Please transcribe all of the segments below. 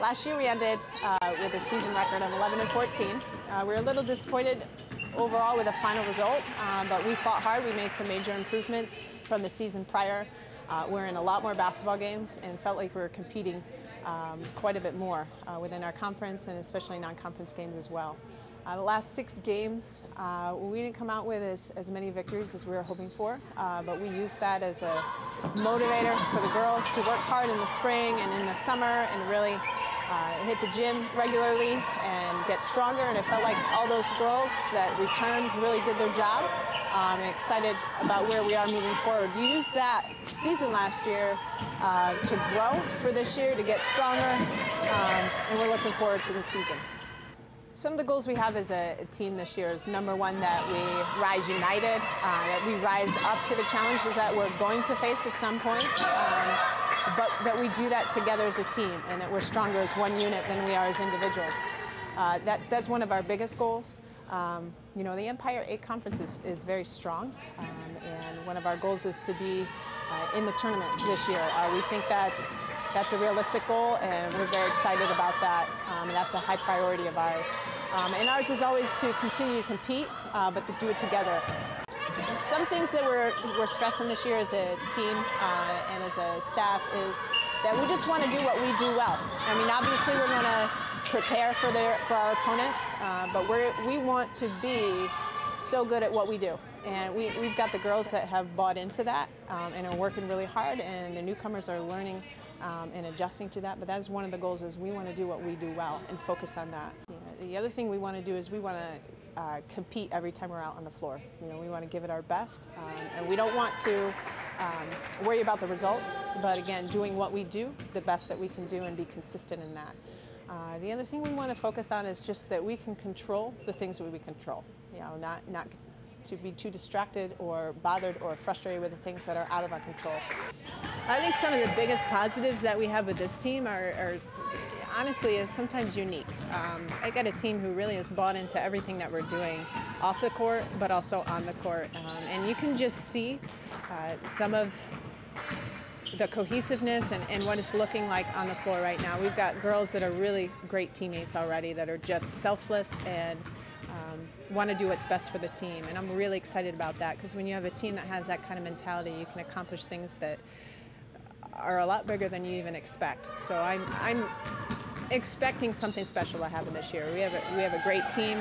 Last year we ended with a season record of 11-14. We were a little disappointed overall with the final result, but we fought hard. We made some major improvements from the season prior. We're in a lot more basketball games and felt like we were competing quite a bit more within our conference and especially non-conference games as well. The last 6 games, we didn't come out with as many victories as we were hoping for, but we used that as a motivator for the girls to work hard in the spring and in the summer and really hit the gym regularly and get stronger. And it felt like all those girls that returned really did their job. I'm excited about where we are moving forward. We used that season last year to grow for this year, to get stronger, and we're looking forward to the season. Some of the goals we have as a team this year is, number one, that we rise united, that we rise up to the challenges that we're going to face at some point, but that we do that together as a team and that we're stronger as one unit than we are as individuals. That's one of our biggest goals. You know, the Empire 8 Conference is very strong, and one of our goals is to be in the tournament this year. We think that's a realistic goal, and we're very excited about that. That's a high priority of ours. And ours is always to continue to compete, but to do it together. Some things that we're stressing this year as a team and as a staff is that we just want to do what we do well. I mean, obviously we're going to prepare for our opponents, but we want to be so good at what we do. And we've got the girls that have bought into that and are working really hard, and the newcomers are learning and adjusting to that. But that is one of the goals, is we want to do what we do well and focus on that. You know, the other thing we want to do is we want to compete every time we're out on the floor. You know, we want to give it our best, and we don't want to worry about the results, but again, doing what we do the best that we can do and be consistent in that. The other thing we want to focus on is just that we can control the things that we control. You know, not to be too distracted or bothered or frustrated with the things that are out of our control. I think some of the biggest positives that we have with this team are honestly is sometimes unique. I got a team who really has bought into everything that we're doing off the court, but also on the court. And you can just see some of the cohesiveness and what it's looking like on the floor right now. We've got girls that are really great teammates already, that are just selfless and want to do what's best for the team. And I'm really excited about that, because when you have a team that has that kind of mentality, you can accomplish things that are a lot bigger than you even expect. So I'm expecting something special to happen this year. We have a great team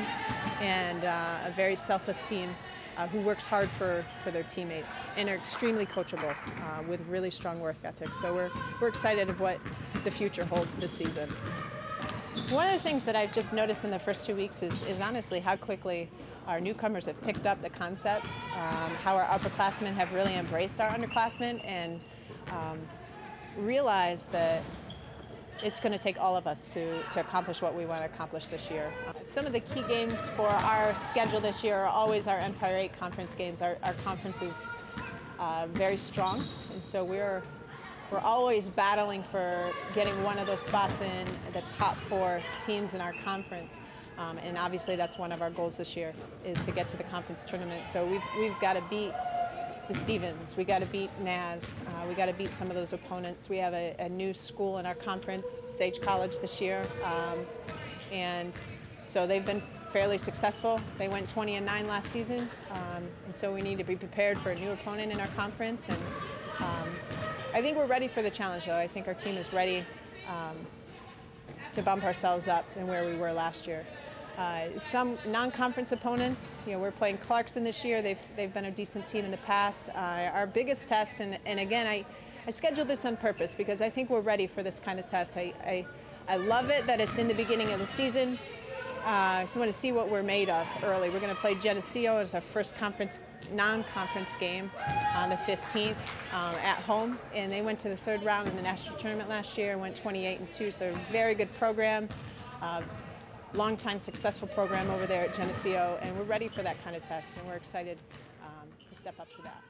and a very selfless team who works hard for their teammates and are extremely coachable with really strong work ethic. So we're excited of what the future holds this season. One of the things that I've just noticed in the first 2 weeks is honestly how quickly our newcomers have picked up the concepts, how our upperclassmen have really embraced our underclassmen and realized that it's going to take all of us to accomplish what we want to accomplish this year. Some of the key games for our schedule this year are always our Empire 8 Conference games. Our conference is very strong, and so we're always battling for getting one of those spots in the top 4 teams in our conference. And obviously that's one of our goals this year, is to get to the conference tournament. So we've got to beat the Stevens, we got to beat Naz, we got to beat some of those opponents. We have a new school in our conference, Sage College, this year, and so they've been fairly successful. They went 20-9 last season, and so we need to be prepared for a new opponent in our conference. And I think we're ready for the challenge, though. I think our team is ready to bump ourselves up than where we were last year. Some non-conference opponents, you know, we're playing Clarkson this year. They've been a decent team in the past. Our biggest test, and again, I scheduled this on purpose because I think we're ready for this kind of test. I love it that it's in the beginning of the season. So I want to see what we're made of early. We're going to play Geneseo as our first non-conference game on the 15th at home, and they went to the 3rd round in the national tournament last year and went 28-2. So a very good program. Long-time successful program over there at Geneseo, and we're ready for that kind of test, and we're excited to step up to that.